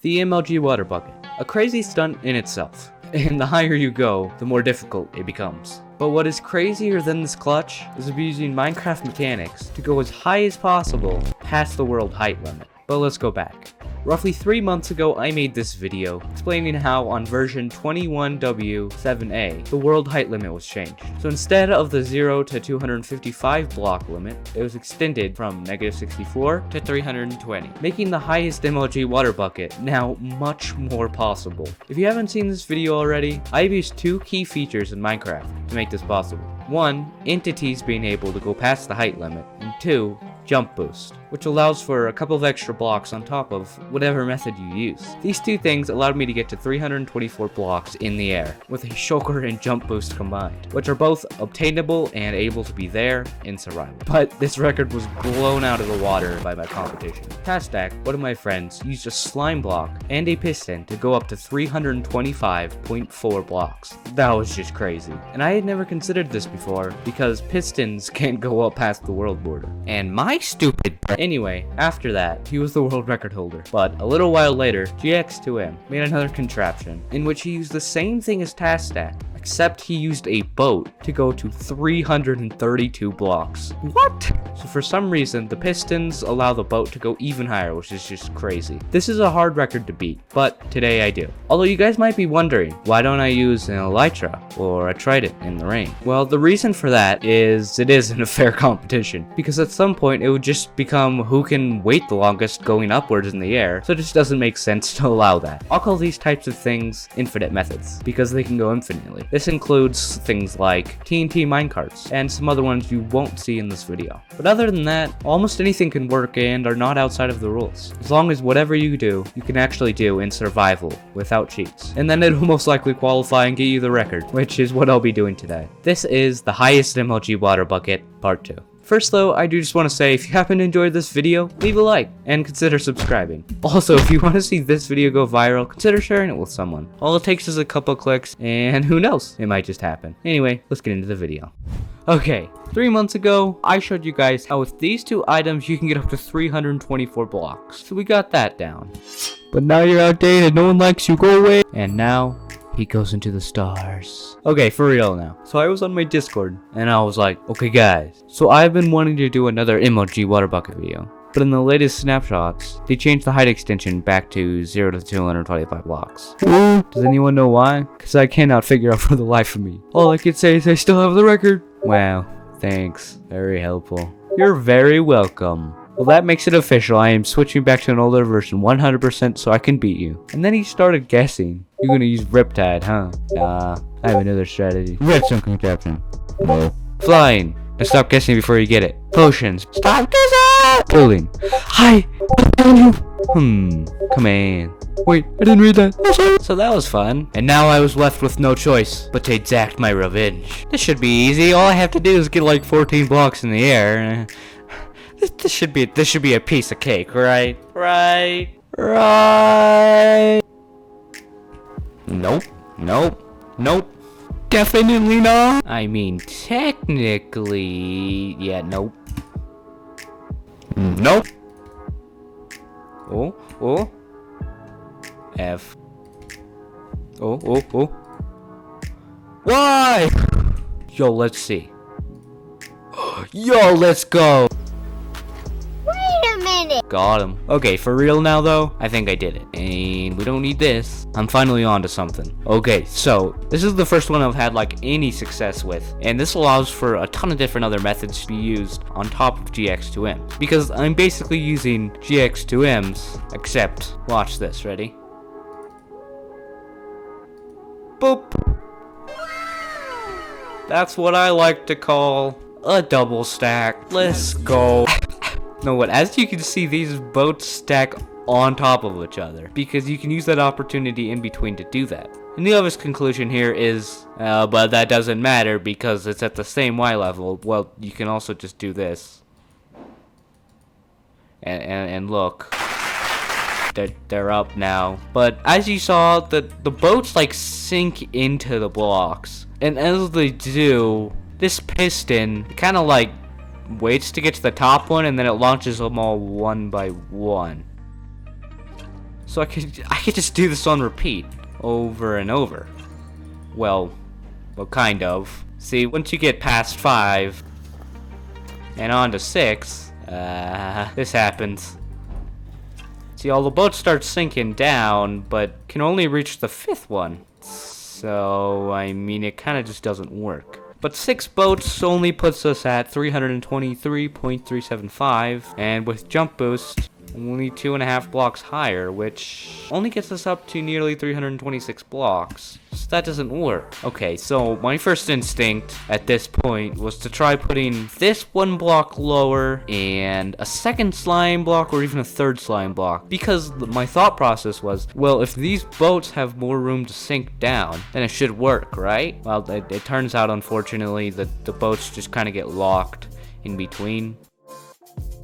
The MLG water bucket. A crazy stunt in itself. And the higher you go, the more difficult it becomes. But what is crazier than this clutch is abusing Minecraft mechanics to go as high as possible past the world height limit. But let's go back. Roughly 3 months ago, I made this video explaining how on version 21W7A, the world height limit was changed. So instead of the 0 to 255 block limit, it was extended from -64 to 320, making the highest MLG water bucket now much more possible. If you haven't seen this video already, I've used two key features in Minecraft to make this possible. One, entities being able to go past the height limit, and two, jump boost, which allows for a couple of extra blocks on top of whatever method you use. These two things allowed me to get to 324 blocks in the air, with a shulker and jump boost combined, which are both obtainable and able to be there in survival. But this record was blown out of the water by my competition. Tastak, one of my friends, used a slime block and a piston to go up to 325.4 blocks. That was just crazy. And I had never considered this before, because pistons can't go up past the world border. And my stupid Anyway, after that, he was the world record holder. But a little while later, GeorgeNotFound made another contraption in which he used the same thing as Tastak, except he used a boat to go to 332 blocks. What? So for some reason, the pistons allow the boat to go even higher, which is just crazy. This is a hard record to beat, but today I do. Although you guys might be wondering, why don't I use an elytra or a trident in the rain? Well, the reason for that is it isn't a fair competition, because at some point it would just become who can wait the longest going upwards in the air, so it just doesn't make sense to allow that. I'll call these types of things infinite methods, because they can go infinitely. This includes things like TNT minecarts, and some other ones you won't see in this video. But other than that, almost anything can work and are not outside of the rules, as long as whatever you do, you can actually do in survival without cheats. And then it'll most likely qualify and get you the record, which is what I'll be doing today. This is the highest MLG water bucket, part 2. First though, I do just want to say, if you happen to enjoy this video, leave a like, and consider subscribing. Also, if you want to see this video go viral, consider sharing it with someone. All it takes is a couple clicks, and who knows, it might just happen. Anyway, let's get into the video. Okay, 3 months ago, I showed you guys how with these two items you can get up to 324 blocks. So we got that down. But now you're outdated, no one likes you, go away! And now, he goes into the stars. Okay, for real now. So I was on my Discord, and I was like, okay guys, so I've been wanting to do another MLG water bucket video. But in the latest snapshots, they changed the height extension back to 0 to 225 blocks. Does anyone know why? Because I cannot figure out for the life of me. All I can say is I still have the record. Wow, thanks. Very helpful. You're very welcome. Well, that makes it official. I am switching back to an older version 100% so I can beat you. And then he started guessing. You're gonna use Riptide, huh? Nah, I have another strategy. Redstone contraption. No. Flying. And stop guessing before you get it. Potions. Stop guessing! Building. Hi! Come on. Wait, I didn't read that. So that was fun. And now I was left with no choice but to exact my revenge. This should be easy. All I have to do is get like 14 blocks in the air. This should be a piece of cake, right? Right. Nope. Definitely not. I mean, technically, yeah, nope. Nope. Oh. F. Oh. Why? Yo, let's see. Yo, let's go. Got him. Okay, for real now though, I think I did it. And we don't need this. I'm finally on to something. Okay, so this is the first one I've had like any success with. And this allows for a ton of different other methods to be used on top of GX2M. Because I'm basically using GX2Ms, except, watch this, ready? Boop. That's what I like to call a double stack. Let's go. No, what? As you can see, these boats stack on top of each other because you can use that opportunity in between to do that. And the obvious conclusion here is, but that doesn't matter because it's at the same Y level. Well, you can also just do this. And look. They're up now. But as you saw, the boats like sink into the blocks. And as they do, this piston kind of like waits to get to the top one and then it launches them all one by one. So I could just do this on repeat over and over. Well, kind of. See, once you get past 5 and on to 6, this happens. See, all the boats start sinking down, but can only reach the 5th one. So, I mean, it kind of just doesn't work. But 6 boats only puts us at 323.375, and with jump boost, only 2.5 blocks higher, which only gets us up to nearly 326 blocks. So that doesn't work. Okay, so my first instinct at this point was to try putting this 1 block lower and a second slime block or even a third slime block. Because my thought process was, well, if these boats have more room to sink down, then it should work, right? Well, it turns out, unfortunately, that the boats just kind of get locked in between.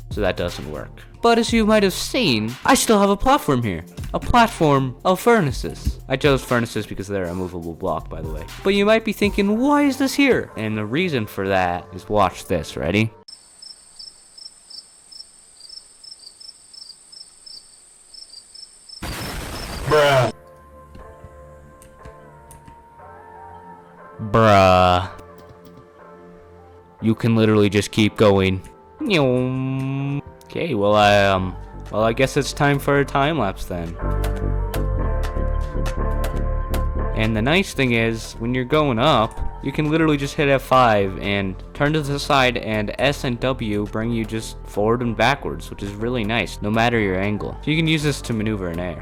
So that doesn't work. But as you might have seen, I still have a platform here. A platform of furnaces. I chose furnaces because they're a movable block, by the way. But you might be thinking, why is this here? And the reason for that is, watch this, ready? Bruh. Bruh. You can literally just keep going. Okay, well I guess it's time for a time lapse then. And the nice thing is, when you're going up, you can literally just hit F5 and turn to the side, and S and W bring you just forward and backwards, which is really nice, no matter your angle. So you can use this to maneuver in air.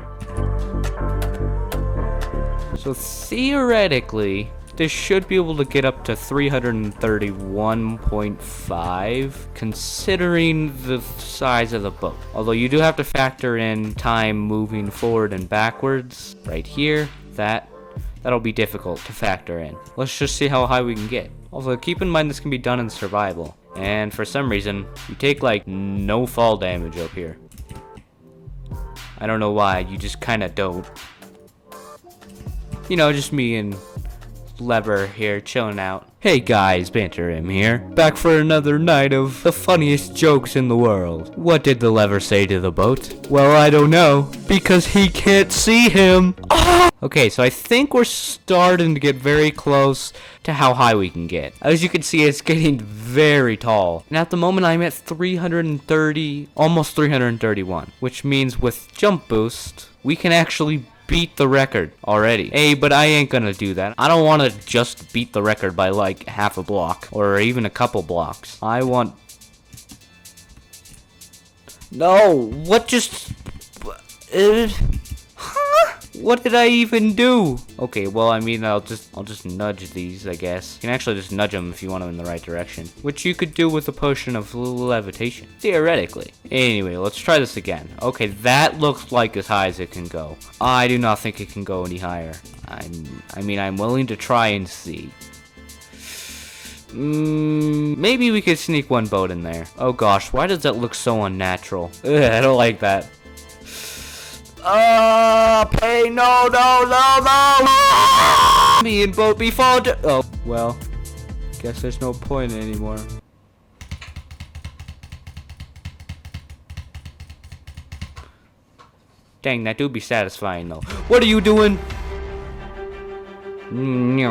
So theoretically, this should be able to get up to 331.5, considering the size of the boat. Although you do have to factor in time moving forward and backwards, right here. That'll be difficult to factor in. Let's just see how high we can get. Also, keep in mind this can be done in survival. And for some reason, you take like no fall damage up here. I don't know why, you just kinda don't. You know, just me and Lever here chilling out. Hey guys, BanterM here, back for another night of the funniest jokes in the world. What did the Lever say to the boat? Well, I don't know, because he can't see him. Ah! Okay, so I think we're starting to get very close to how high we can get. As you can see, it's getting very tall. And at the moment, I'm at 330, almost 331, which means with jump boost, we can actually beat the record already. Hey, but I ain't gonna do that. I don't want to just beat the record by like half a block or even a couple blocks. I want... No, what just... What did I even do? Okay, well, I mean, I'll just nudge these, I guess. You can actually just nudge them if you want them in the right direction, which you could do with a potion of levitation, theoretically. Anyway, let's try this again. Okay, that looks like as high as it can go. I do not think it can go any higher. I mean, I'm willing to try and see. Maybe we could sneak one boat in there. Oh gosh, why does that look so unnatural? Ugh, I don't like that. Hey, no. Me and boat be fall. Oh, well, guess there's no point anymore. Dang, that do be satisfying though. What are you doing? You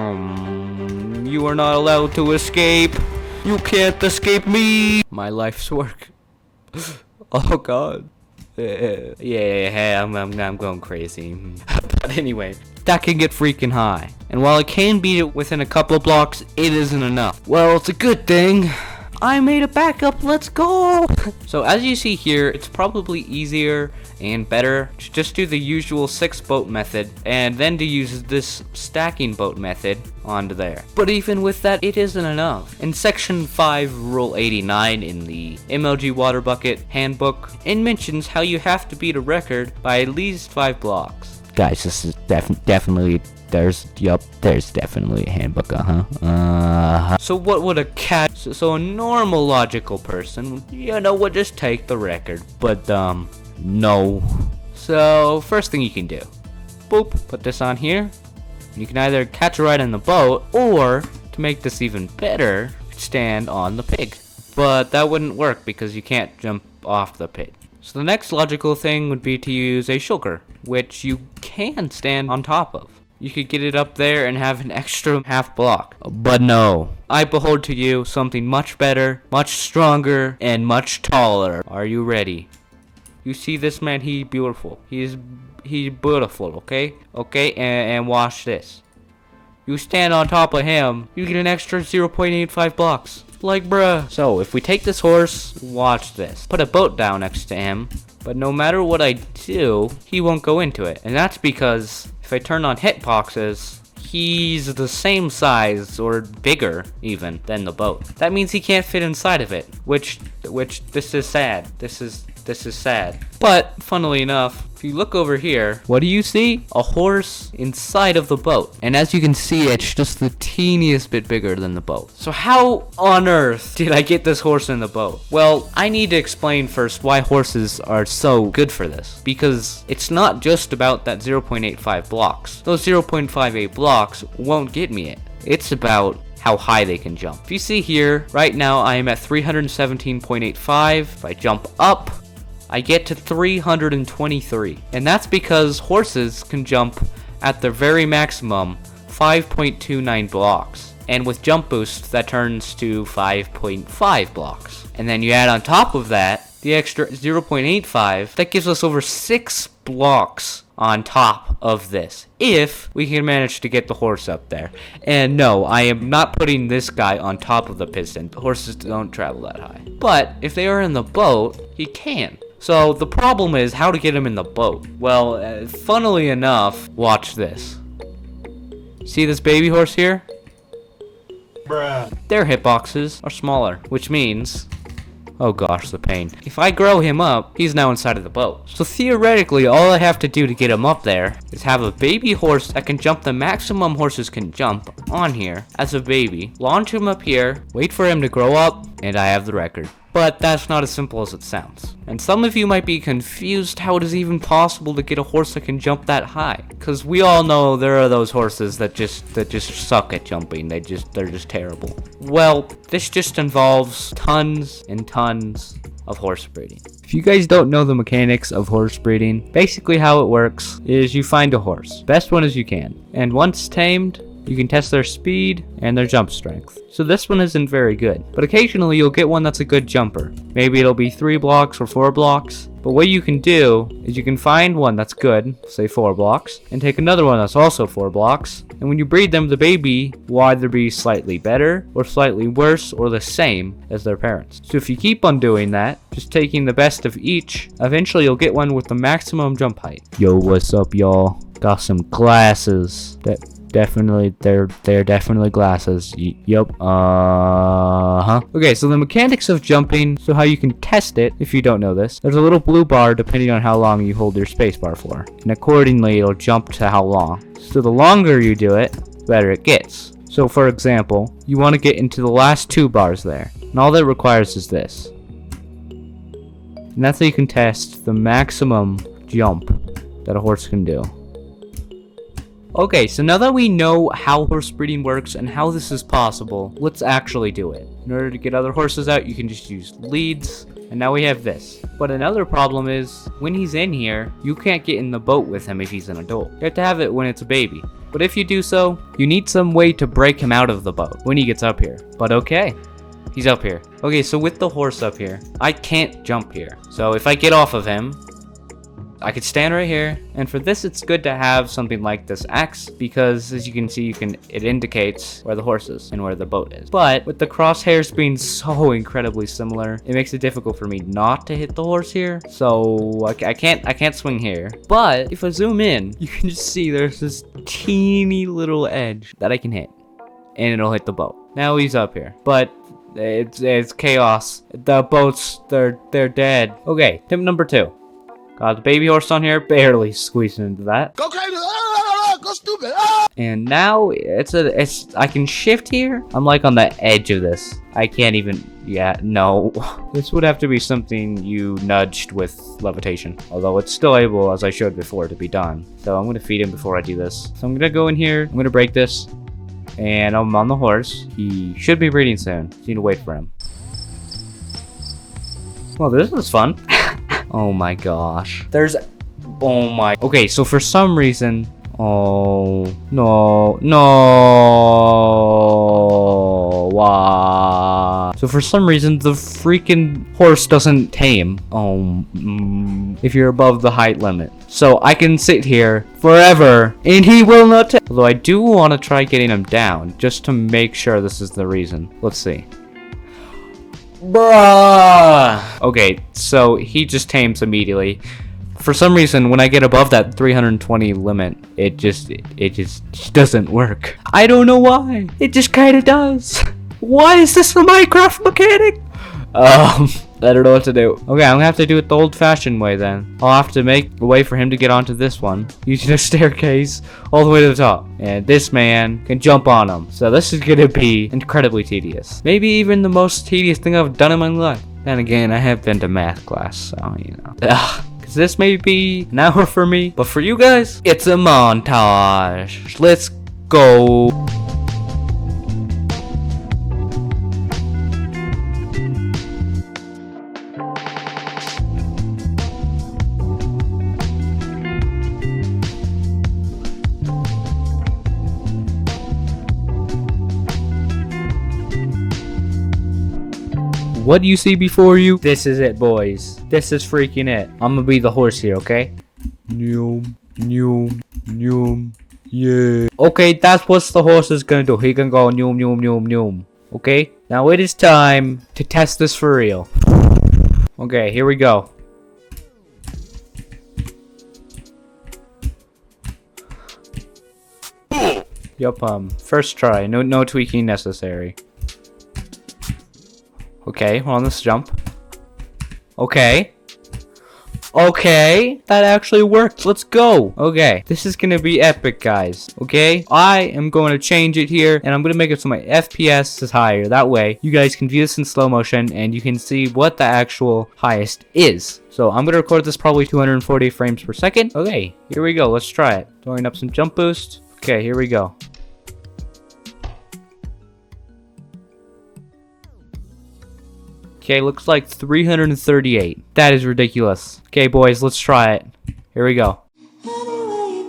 are not allowed to escape. You can't escape me. My life's work. Oh God. Yeah, I'm going crazy. But anyway, that can get freaking high. And while I can beat it within a couple of blocks, it isn't enough. Well, it's a good thing I made a backup. Let's go. So as you see here, it's probably easier and better to just do the usual 6 boat method and then to use this stacking boat method onto there. But even with that, it isn't enough. In section 5 rule 89 in the MLG water bucket handbook, it mentions how you have to beat a record by at least 5 blocks. Guys, this is definitely there's definitely a handbook, So what would a cat, so a normal logical person, would just take the record, but no. So first thing you can do, boop, put this on here. You can either catch a ride in the boat, or to make this even better, stand on the pig. But that wouldn't work because you can't jump off the pig. So the next logical thing would be to use a shulker, which you can stand on top of. You could get it up there and have an extra half block. But no, I behold to you something much better, much stronger, and much taller. Are you ready? You see this man, he's beautiful. He's beautiful, okay? Okay, and watch this. You stand on top of him, you get an extra 0.85 blocks. Like, bruh. So, if we take this horse, watch this. Put a boat down next to him, but no matter what I do, he won't go into it. And that's because if I turn on hitboxes, he's the same size, or bigger even, than the boat. That means he can't fit inside of it, which this is sad. This is sad. But, funnily enough, if you look over here, what do you see? A horse inside of the boat. And as you can see, it's just the teeniest bit bigger than the boat. So how on earth did I get this horse in the boat? Well, I need to explain first why horses are so good for this. Because it's not just about that 0.85 blocks. Those 0.58 blocks won't get me it. It's about how high they can jump. If you see here, right now I am at 317.85. If I jump up, I get to 323. And that's because horses can jump at their very maximum 5.29 blocks. And with jump boost, that turns to 5.5 blocks. And then you add on top of that the extra 0.85, that gives us over 6 blocks on top of this, if we can manage to get the horse up there. And no, I am not putting this guy on top of the piston. Horses don't travel that high. But if they are in the boat, he can. So the problem is how to get him in the boat. Well, funnily enough, watch this. See this baby horse here? Bruh. Their hitboxes are smaller, which means, oh gosh, the pain. If I grow him up, he's now inside of the boat. So theoretically, all I have to do to get him up there is have a baby horse that can jump the maximum horses can jump on here as a baby, launch him up here, wait for him to grow up, and I have the record. But that's not as simple as it sounds. And some of you might be confused how it is even possible to get a horse that can jump that high. Because we all know there are those horses that just suck at jumping. They're just terrible. Well, this just involves tons and tons of horse breeding. If you guys don't know the mechanics of horse breeding, basically how it works is you find a horse, best one as you can, and once tamed, you can test their speed and their jump strength. So this one isn't very good, but occasionally you'll get one that's a good jumper. Maybe it'll be 3 blocks or 4 blocks. But what you can do is you can find one that's good, say 4 blocks, and take another one that's also 4 blocks. And when you breed them, the baby will either be slightly better or slightly worse or the same as their parents. So if you keep on doing that, just taking the best of each, eventually you'll get one with the maximum jump height. Yo, what's up, y'all? Got some glasses that they're definitely glasses. Yup. Okay, so the mechanics of jumping, so how you can test it if you don't know this. There's a little blue bar depending on how long you hold your spacebar for. And accordingly, it'll jump to how long. So the longer you do it, the better it gets. So for example, you want to get into the last 2 bars there. And all that requires is this. And that's how you can test the maximum jump that a horse can do. Okay, so now that we know how horse breeding works and how this is possible, let's actually do it. In order to get other horses out, you can just use leads, and now we have this. But another problem is, when he's in here, you can't get in the boat with him if he's an adult. You have to have it when it's a baby. But if you do so, you need some way to break him out of the boat when he gets up here. But okay, he's up here. Okay, so with the horse up here, I can't jump here. So if I get off of him, I could stand right here, and for this it's good to have something like this axe, because as you can see, it indicates where the horse is and where the boat is. But with the crosshairs being so incredibly similar, it makes it difficult for me not to hit the horse here. So I can't swing here. But if I zoom in, you can just see there's this teeny little edge that I can hit, and it'll hit the boat. Now he's up here, but it's chaos. The boats, they're dead. Okay, tip number 2. Got the baby horse on here, barely squeezing into that. Go crazy! Go stupid! And now I can shift here. I'm like on the edge of this. I can't even, yeah, no. This would have to be something you nudged with levitation. Although it's still able, as I showed before, to be done. So I'm gonna feed him before I do this. So I'm gonna go in here, I'm gonna break this. And I'm on the horse. He should be breeding soon. Just need to wait for him. Well, this is fun. Oh my gosh. Oh my. Okay, so for some reason. Oh no. Why? So for some reason the freaking horse doesn't tame. If you're above the height limit. So I can sit here forever and he will not tame. Although I do want to try getting him down just to make sure this is the reason. Let's see. Bruh. Okay, so he just tames immediately. For some reason, when I get above that 320 limit, it just doesn't work. I don't know why. It just kind of does. Why is this a Minecraft mechanic? I don't know what to do. Okay, I'm gonna have to do it the old-fashioned way then. I'll have to make a way for him to get onto this one, using a staircase all the way to the top. And this man can jump on him. So this is gonna be incredibly tedious. Maybe even the most tedious thing I've done in my life. Then again, I have been to math class, so you know. Cause this may be an hour for me, but for you guys, it's a montage. Let's go. What do you see before you? This is it, boys. This is freaking it. I'm gonna be the horse here, okay? Noom, noom, noom, yeah. Okay, that's what the horse is gonna do. He can go noom, noom, noom, noom. Okay? Now it is time to test this for real. Okay, here we go. Yup, first try. No tweaking necessary. Okay, hold on, let's jump. Okay, that actually worked. Let's go. Okay, this is gonna be epic, guys. Okay, I am going to change it here, and I'm gonna make it so my FPS is higher. That way, you guys can view this in slow motion, and you can see what the actual highest is. So I'm gonna record this probably 240 frames per second. Okay, here we go. Let's try it. Throwing up some jump boost. Okay, here we go. Okay, looks like 338. That is ridiculous. Okay, boys, let's try it. Here we go. Anywhere you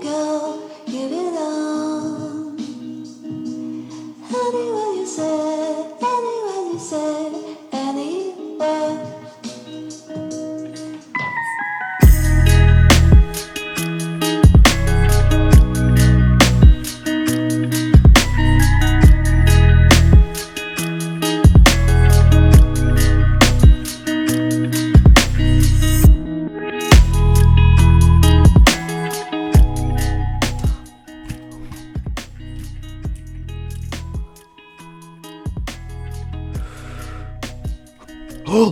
go, you belong. Anywhere you say, anywhere.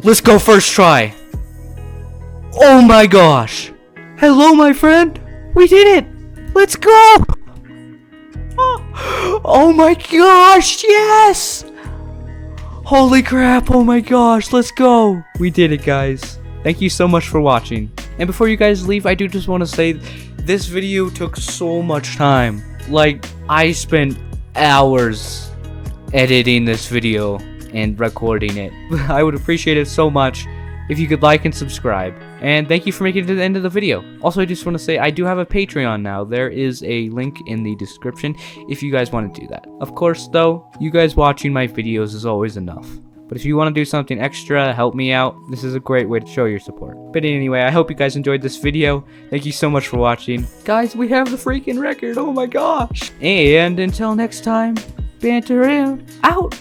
Let's go first try. Oh my gosh. Hello, my friend. We did it. Let's go. Oh my gosh. Yes. Holy crap. Oh my gosh. Let's go. We did it, guys. Thank you so much for watching. And before you guys leave, I do just want to say this video took so much time. Like, I spent hours editing this video and recording it. I would appreciate it so much if you could like and subscribe. And thank you for making it to the end of the video. Also, I just want to say I do have a Patreon now. There is a link in the description if you guys want to do that. Of course, though, you guys watching my videos is always enough. But if you want to do something extra, help me out, this is a great way to show your support. But anyway, I hope you guys enjoyed this video. Thank you so much for watching. Guys, we have the freaking record. Oh my gosh. And until next time, BanterM out.